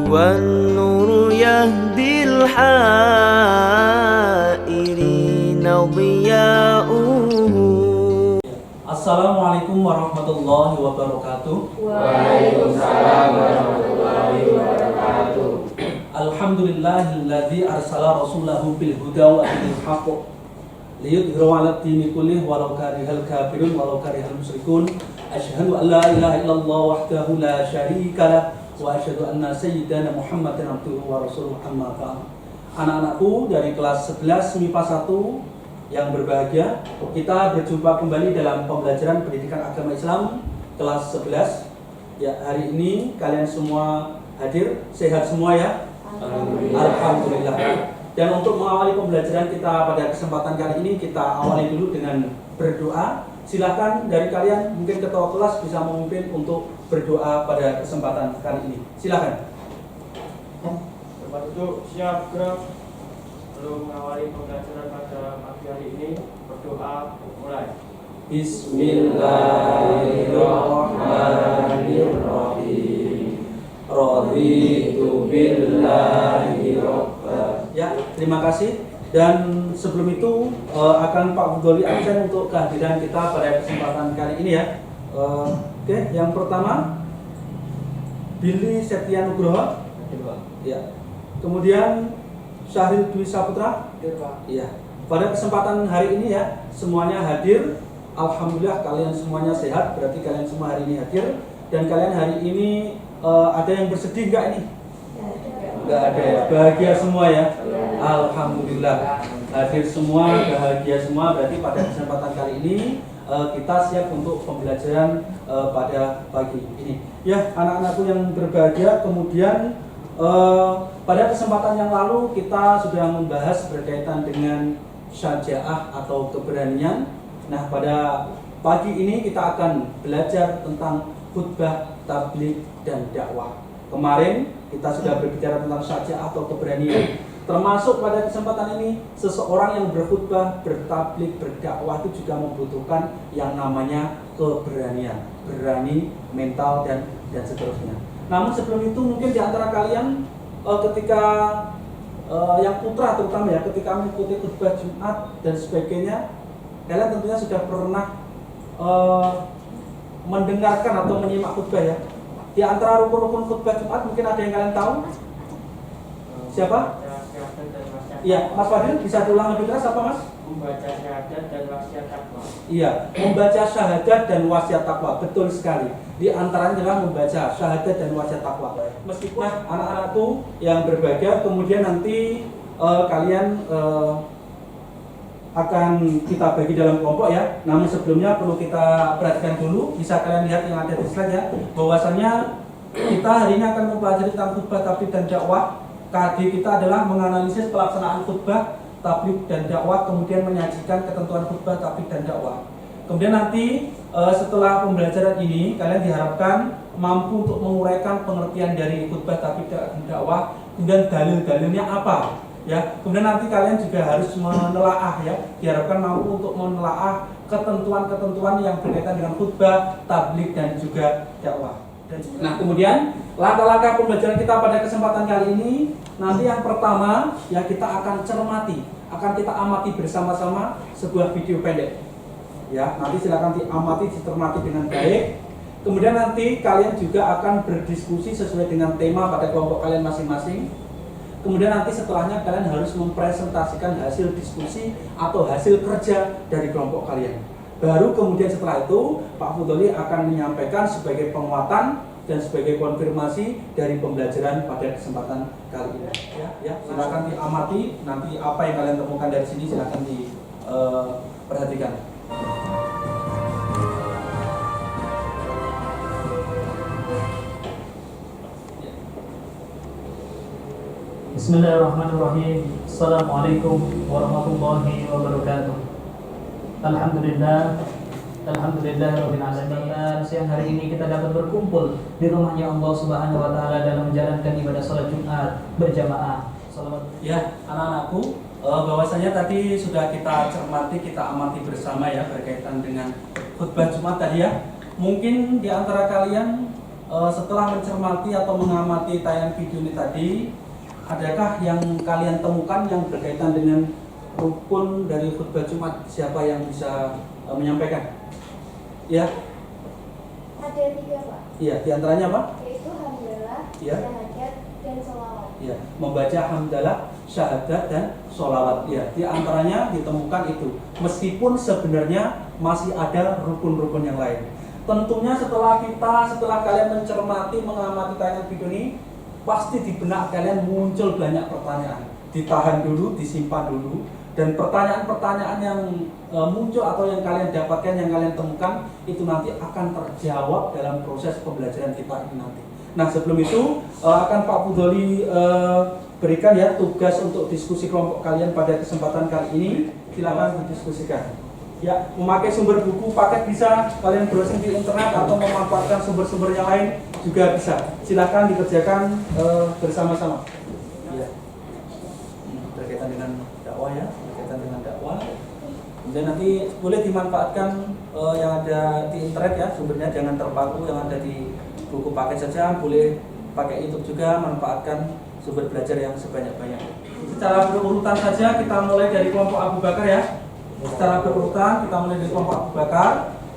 والنور يهدي الحائرين ضياؤه. Assalamualaikum warahmatullahi wabarakatuh. Waalaikumsalam warahmatullahi wabarakatuh. Alhamdulillahilladzi arsala rasulahu bil huda wa dinil haqq liyudhhirahu 'ala dini kullih walau karihal kafirun walau karihal musyrikun. Asyhadu an la ilaha illallah wahdahu la syarika lah wa asyhadu anna sayyidana Muhammadan abduhu wa rasuluhu, amma ba'd. Anak-anakku dari kelas 11 MIPA 1 yang berbahagia, kita berjumpa kembali dalam pembelajaran pendidikan agama Islam kelas 11. Ya, hari ini kalian semua hadir, sehat semua ya? Alhamdulillah. Dan untuk mengawali pembelajaran kita pada kesempatan kali ini, kita awali dulu dengan berdoa. Silakan dari kalian, mungkin ketua kelas bisa memimpin untuk berdoa pada kesempatan kali ini. Silakan. Tempat duduk siap, gerak. Sebelum mengawali pembelajaran pada pagi hari ini, berdoa mulai. Bismillahirrahmanirrahim. Raditu billahi robba. Ya, terima kasih. Dan sebelum itu akan Pak Budoli absen untuk kehadiran kita pada kesempatan kali ini ya. Oke, yang pertama Billy Septia Nugroho. Ya. Kemudian Syahril Dwi Saputra. Iya. Pada kesempatan hari ini ya, semuanya hadir. Alhamdulillah kalian semuanya sehat. Berarti kalian semua hari ini hadir. Dan kalian hari ini ada yang bersedih nggak ini? Nggak ada ya. Bahagia semua ya. Alhamdulillah. Hadir semua, bahagia semua. Berarti pada kesempatan kali ini kita siap untuk pembelajaran pada pagi ini. Ya, anak-anakku yang berbahagia. Kemudian pada kesempatan yang lalu kita sudah membahas berkaitan dengan syaja'ah atau keberanian. Nah, pada pagi ini kita akan belajar tentang khutbah, tabligh, dan dakwah. Kemarin kita sudah berbicara tentang syaja'ah atau keberanian. Termasuk pada kesempatan ini, seseorang yang berkhutbah, bertabligh, berdakwah itu juga membutuhkan yang namanya keberanian. Berani, mental, dan seterusnya. Namun sebelum itu mungkin di antara kalian ketika yang putra terutama ya, ketika mengikuti khutbah Jumat dan sebagainya, kalian tentunya sudah pernah mendengarkan atau menyimak khutbah ya. Di antara rukun-rukun khutbah Jumat mungkin ada yang kalian tahu? Siapa? Iya, Mas Fadil bisa diulang lebih keras apa Mas? Membaca syahadat dan wasiat takwa. Iya, membaca syahadat dan wasiat takwa, betul sekali. Di antaranya adalah membaca syahadat dan wasiat takwa. Meskipun anak-anakku yang berbahagia, kemudian nanti kalian akan kita bagi dalam kelompok ya. Namun sebelumnya perlu kita perhatikan dulu, bisa kalian lihat yang ada di slide ya, bahwasannya kita hari ini akan mempelajari tentang khutbah, tabligh, dan dakwah. KD kita adalah menganalisis pelaksanaan khutbah, tabligh, dan dakwah, kemudian menyajikan ketentuan khutbah, tabligh, dan dakwah. Kemudian nanti setelah pembelajaran ini kalian diharapkan mampu untuk menguraikan pengertian dari khutbah, tabligh, dan dakwah, kemudian dalil-dalilnya apa ya. Kemudian nanti kalian juga harus menelaah ya, diharapkan mampu untuk menelaah ketentuan-ketentuan yang berkaitan dengan khutbah, tabligh, dan juga dakwah. Nah, kemudian langkah-langkah pembelajaran kita pada kesempatan kali ini, nanti yang pertama yang kita akan cermati, akan kita amati bersama-sama sebuah video pendek. Ya, nanti silakan diamati, dicermati dengan baik. Kemudian nanti kalian juga akan berdiskusi sesuai dengan tema pada kelompok kalian masing-masing. Kemudian nanti setelahnya kalian harus mempresentasikan hasil diskusi atau hasil kerja dari kelompok kalian. Baru kemudian setelah itu Pak Fudoli akan menyampaikan sebagai penguatan dan sebagai konfirmasi dari pembelajaran pada kesempatan kali ini. Ya, silakan diamati nanti apa yang kalian temukan dari sini, silakan diperhatikan. Bismillahirrahmanirrahim. Assalamualaikum warahmatullahi wabarakatuh. Alhamdulillahirabbil alamin. Siang hari ini kita dapat berkumpul di rumahnya Allah Subhanahu wa taala dalam menjalankan ibadah salat Jumat berjamaah. Salawat. Ya, anak-anakku, bahwasanya tadi sudah kita cermati, kita amati bersama ya berkaitan dengan khutbah Jumat tadi ya. Mungkin di antara kalian setelah mencermati atau mengamati tayangan video ini tadi, adakah yang kalian temukan yang berkaitan dengan rukun dari khutbah Jumat? Siapa yang bisa menyampaikan? Ya. Ada 3, Pak. Iya, diantaranya apa? Yaitu hamdalah, Ya. syahadat, dan sholawat. Ya, membaca hamdalah, syahadat, dan sholawat. Ya, diantaranya ditemukan itu. Meskipun sebenarnya masih ada rukun-rukun yang lain. Tentunya setelah kalian mencermati, mengamati tayangan video ini, pasti di benak kalian muncul banyak pertanyaan. Ditahan dulu, disimpan dulu, dan pertanyaan-pertanyaan yang muncul atau yang kalian dapatkan, yang kalian temukan, itu nanti akan terjawab dalam proses pembelajaran kita ini nanti. Nah, sebelum itu akan Pak Fudoli berikan ya tugas untuk diskusi kelompok kalian pada kesempatan kali ini. Silakan didiskusikan. Ya, memakai sumber buku paket bisa, kalian browsing di internet atau memanfaatkan sumber-sumber yang lain juga bisa. Silakan dikerjakan bersama-sama. Ya. Berkaitan dengan dakwah ya, berkaitan dengan dakwah. Kemudian nanti boleh dimanfaatkan yang ada di internet ya, sumbernya jangan terpaku yang ada di buku paket saja, boleh pakai YouTube juga, manfaatkan sumber belajar yang sebanyak-banyaknya. Secara berurutan saja kita mulai dari kelompok Abu Bakar ya. Secara berurutan kita mulai dari kelompok Abu Bakar.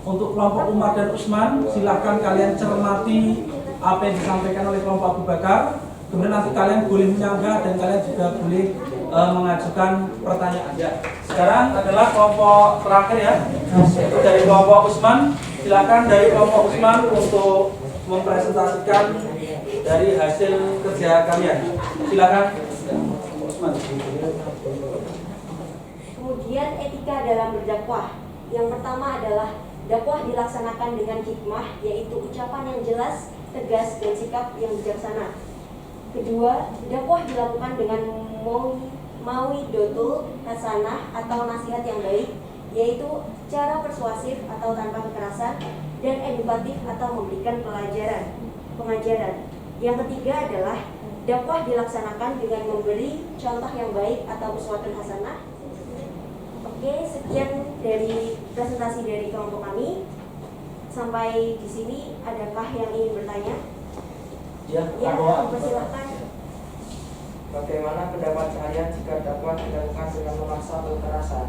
Untuk kelompok Umar dan Utsman, silahkan kalian cermati apa yang disampaikan oleh kelompok Abu Bakar. Kemudian nanti kalian boleh menyanggah dan kalian juga boleh mengajukan pertanyaan. Ya. Sekarang adalah kelompok terakhir ya, yaitu dari kelompok Utsman. Silakan dari kelompok Utsman untuk mempresentasikan dari hasil kerja kalian. Silakan. Utsman. Kemudian etika dalam berdakwah. Yang pertama adalah dakwah dilaksanakan dengan hikmah, yaitu ucapan yang jelas, tegas, dan sikap yang bijaksana. Kedua, dakwah dilakukan dengan mawidotul hasanah atau nasihat yang baik, yaitu cara persuasif atau tanpa kekerasan, dan edukatif atau memberikan pengajaran. Yang ketiga adalah dakwah dilaksanakan dengan memberi contoh yang baik atau uswatun hasanah. Oke, sekian dari presentasi dari kelompok kami. Sampai di sini, adakah yang ingin bertanya? Ya, persilahkan. Bagaimana pendapat kalian jika dakwah dilakukan dengan memaksa atau kekerasan?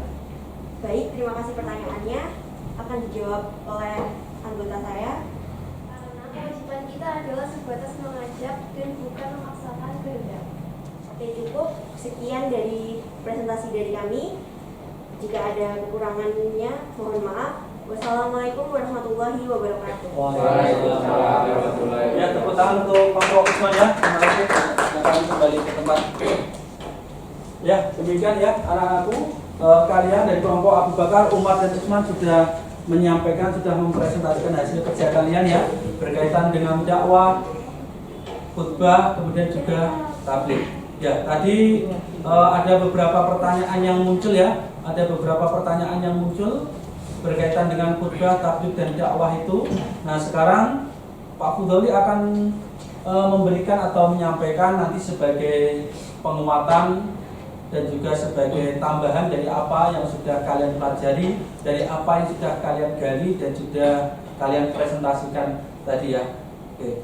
Baik, terima kasih pertanyaannya. Akan dijawab oleh anggota saya. Karena kewajiban kita adalah sebatas mengajak dan bukan memaksakan kehendak. Oke, cukup. Sekian dari presentasi dari kami. Jika ada kekurangannya, mohon maaf. Wassalamualaikum warahmatullahi wabarakatuh. Waalaikumsalam. Ya, tepuk tangan untuk kelompok Utsman ya. Terima kasih. Silakan kembali ke tempat. Ya, demikian ya anak-anakku. Kalian dari kelompok Abu Bakar, Umar dan Utsman sudah menyampaikan, sudah mempresentasikan hasil kerja kalian ya, berkaitan dengan dakwah, khutbah, kemudian juga tabligh. Ya, tadi ada beberapa pertanyaan yang muncul ya, berkaitan dengan khutbah, tabligh, dan dakwah itu. Nah, sekarang Pak Fudoli akan memberikan atau menyampaikan nanti sebagai penguatan dan juga sebagai tambahan dari apa yang sudah kalian pelajari, dari apa yang sudah kalian gali dan sudah kalian presentasikan tadi ya. Oke.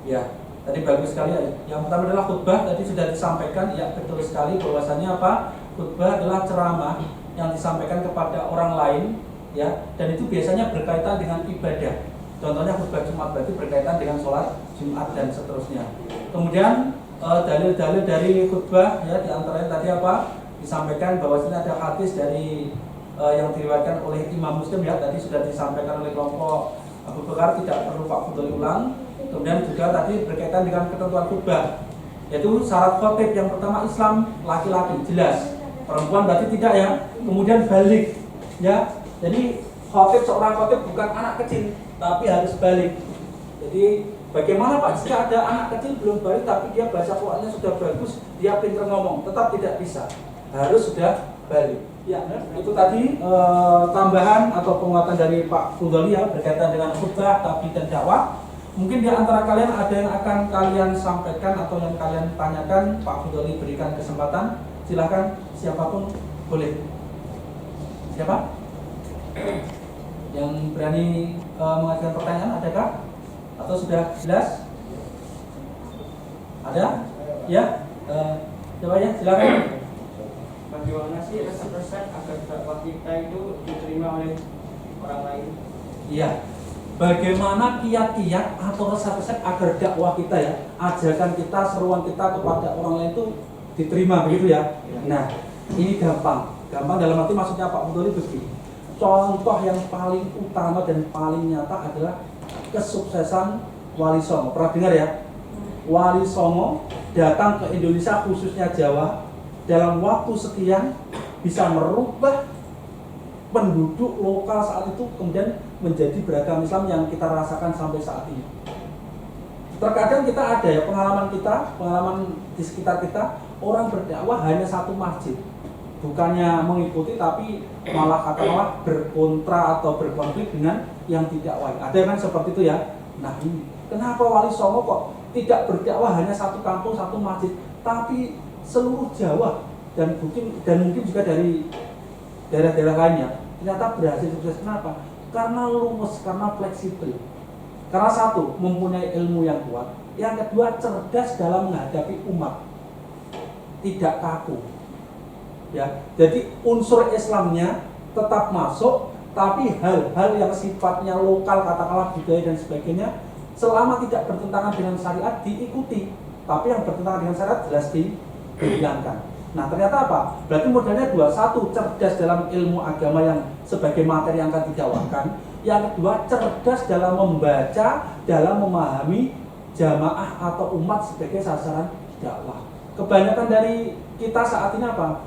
Ya, tadi bagus sekali ya. Yang pertama adalah khutbah, tadi sudah disampaikan, ya betul sekali bahwasannya apa? Khutbah adalah ceramah yang disampaikan kepada orang lain ya, dan itu biasanya berkaitan dengan ibadah. Contohnya khutbah Jumat berarti berkaitan dengan sholat Jumat dan seterusnya. Kemudian dalil-dalil dari khutbah ya, diantaranya tadi apa? Disampaikan bahwasanya ada hadis dari yang diriwayatkan oleh Imam Muslim ya, tadi sudah disampaikan oleh kelompok Abu Bakar, tidak perlu Pak Fudoli ulang. Kemudian juga tadi berkaitan dengan ketentuan khutbah, yaitu syarat khotib yang pertama Islam, laki-laki jelas, perempuan berarti tidak ya. Kemudian balik ya, jadi khotib, seorang khotib bukan anak kecil tapi harus balik. Jadi bagaimana Pak jika ada anak kecil belum balik tapi dia baca Qurannya sudah bagus, dia pintar ngomong, tetap tidak bisa, harus sudah balik. Ya, itu tadi tambahan atau penguatan dari Pak Fudoli ya, berkaitan dengan khutbah, tabligh, dan dakwah. Mungkin di antara kalian ada yang akan kalian sampaikan atau yang kalian tanyakan, Pak Fudoli berikan kesempatan. Silahkan, siapapun boleh. Siapa? Yang berani mengajukan pertanyaan, adakah? Atau sudah jelas? Ada? Ya? Coba ya, silakan. Bagaimana sih resep-resep agar dakwah kita itu diterima oleh orang lain? Iya. Bagaimana kiat-kiat atau resep-resep agar dakwah kita ya, ajakan kita, seruan kita kepada orang lain itu diterima, begitu ya? Nah, ini gampang dalam arti maksudnya Pak Fudoli begini. Contoh yang paling utama dan paling nyata adalah kesuksesan Wali Songo. Pernah dengar ya? Wali Songo datang ke Indonesia, khususnya Jawa, dalam waktu sekian bisa merubah penduduk lokal saat itu kemudian menjadi beragam Islam yang kita rasakan sampai saat ini. Terkadang kita ada ya pengalaman di sekitar kita, orang berdakwah hanya satu masjid, bukannya mengikuti tapi malah katakanlah berkontra atau berkonflik dengan yang didakwai. Ada kan seperti itu ya. Nah ini kenapa Wali Songo kok tidak berdakwah hanya satu kampung, satu masjid, tapi seluruh Jawa dan mungkin juga dari daerah-daerah lainnya ternyata berhasil sukses. Kenapa? Karena lumus, karena fleksibel. Karena satu, mempunyai ilmu yang kuat. Yang kedua, cerdas dalam menghadapi umat. Tidak kaku. Ya, jadi unsur Islamnya tetap masuk, tapi hal-hal yang sifatnya lokal, katakanlah budaya dan sebagainya, selama tidak bertentangan dengan syariat diikuti. Tapi yang bertentangan dengan syariat jelas dihilangkan. Nah ternyata apa? Berarti modalnya dua. Satu, cerdas dalam ilmu agama yang sebagai materi yang akan didakwakan. Yang kedua, cerdas dalam membaca, dalam memahami jamaah atau umat sebagai sasaran dakwah. Kebanyakan dari kita saat ini apa?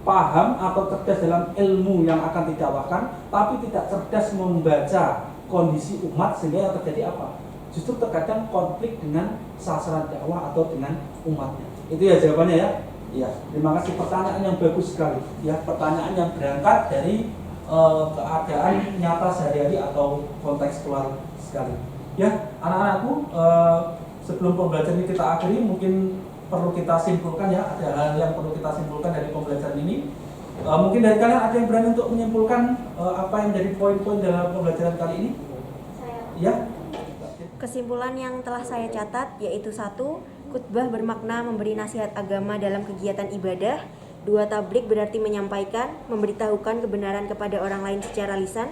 Paham atau cerdas dalam ilmu yang akan didakwakan, tapi tidak cerdas membaca kondisi umat, sehingga yang terjadi apa? Justru terkadang konflik dengan sasaran dakwah atau dengan umatnya. Itu ya jawabannya ya. Ya, terima kasih, pertanyaan yang bagus sekali. Ya, pertanyaan yang berangkat dari keadaan nyata sehari-hari atau kontekstual sekali. Ya, anak-anakku, sebelum pembelajaran ini kita akhiri, mungkin perlu kita simpulkan ya. Ada hal yang perlu kita simpulkan dari pembelajaran ini. Mungkin dari kalian ada yang berani untuk menyimpulkan apa yang menjadi poin-poin dalam pembelajaran kali ini? Saya. Ya. Kesimpulan yang telah saya catat yaitu 1. Khutbah bermakna memberi nasihat agama dalam kegiatan ibadah. 2. Tablik berarti menyampaikan, memberitahukan kebenaran kepada orang lain secara lisan.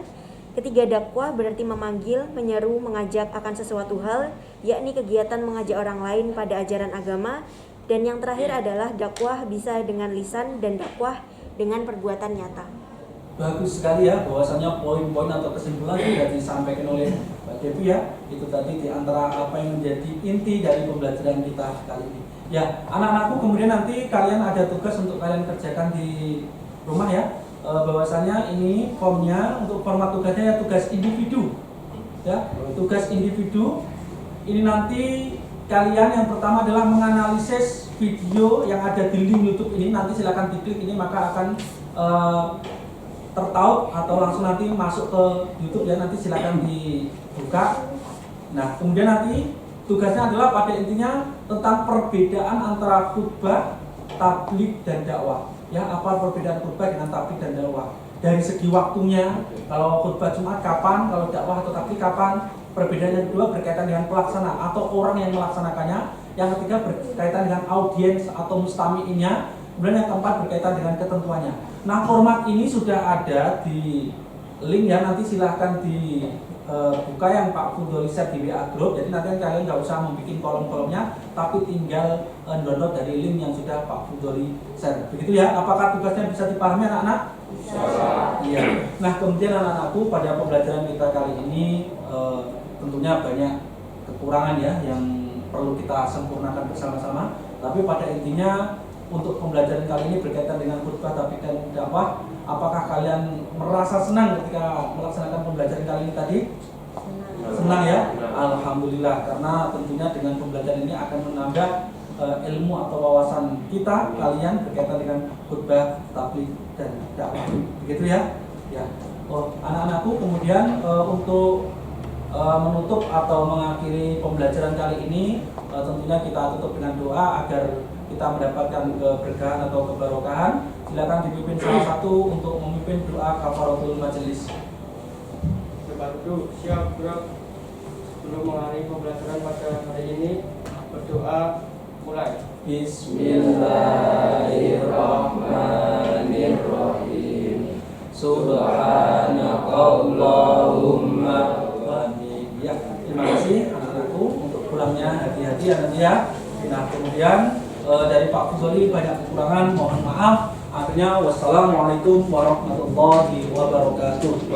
3. Dakwah berarti memanggil, menyeru, mengajak akan sesuatu hal, yakni kegiatan mengajak orang lain pada ajaran agama. Dan yang terakhir adalah dakwah bisa dengan lisan dan dakwah dengan perbuatan nyata. Bagus sekali ya, bahwasanya poin-poin atau kesimpulan sudah disampaikan oleh Mbak Devi ya. Itu tadi di antara apa yang menjadi inti dari pembelajaran kita kali ini. Ya, anak-anakku, kemudian nanti kalian ada tugas untuk kalian kerjakan di rumah ya. Bahwasanya ini formnya untuk format tugasnya ya tugas individu. Ya, tugas individu. Ini nanti kalian yang pertama adalah menganalisis video yang ada di link YouTube ini. Nanti silakan diklik ini, maka akan tertaut atau langsung nanti masuk ke YouTube ya, nanti silakan dibuka. Nah, kemudian nanti tugasnya adalah pada intinya tentang perbedaan antara khutbah, tabligh dan dakwah. Ya, apa perbedaan khutbah dengan tabligh dan dakwah? Dari segi waktunya, kalau khutbah Jumat kapan, kalau dakwah atau tabligh kapan? Perbedaan yang kedua berkaitan dengan pelaksana atau orang yang melaksanakannya. Yang ketiga berkaitan dengan audiens atau mustami'innya. Kemudian yang keempat berkaitan dengan ketentuannya. Nah, format ini sudah ada di link ya, nanti silahkan dibuka yang Pak Fudoli share di WA Group. Jadi nanti kalian nggak usah membuat kolom-kolomnya, tapi tinggal download dari link yang sudah Pak Fudoli share. Begitu ya, apakah tugasnya bisa dipahami anak-anak? Bisa. Iya. Nah, kemudian anak-anakku, pada pembelajaran kita kali ini tentunya banyak kekurangan ya yang perlu kita sempurnakan bersama-sama. Tapi pada intinya untuk pembelajaran kali ini berkaitan dengan khutbah tapi dan dakwah, apakah kalian merasa senang ketika melaksanakan pembelajaran kali ini tadi? Senang ya? Alhamdulillah, karena tentunya dengan pembelajaran ini akan menambah ilmu atau wawasan kita kalian berkaitan dengan khutbah, tabligh dan dakwah. Begitu ya? Ya. Oh, anak-anakku, kemudian untuk menutup atau mengakhiri pembelajaran kali ini, tentunya kita tutup dengan doa agar kita mendapatkan keberkahan atau keberkahan. Silakan dipimpin salah satu untuk memimpin doa kafaratul majelis. Coba dulu, siap gerak. Sebelum mengakhiri pembelajaran pada hari ini, berdoa mulai. Bismillahirrahmanirrahim. Subhanakallahumma wa bihamdika. Ya, terima kasih anak-anakku untuk pulangnya hati-hati ya. Nah, kemudian dari Pak Fuzoli banyak kekurangan, mohon maaf. Akhirnya wassalamualaikum warahmatullahi wabarakatuh.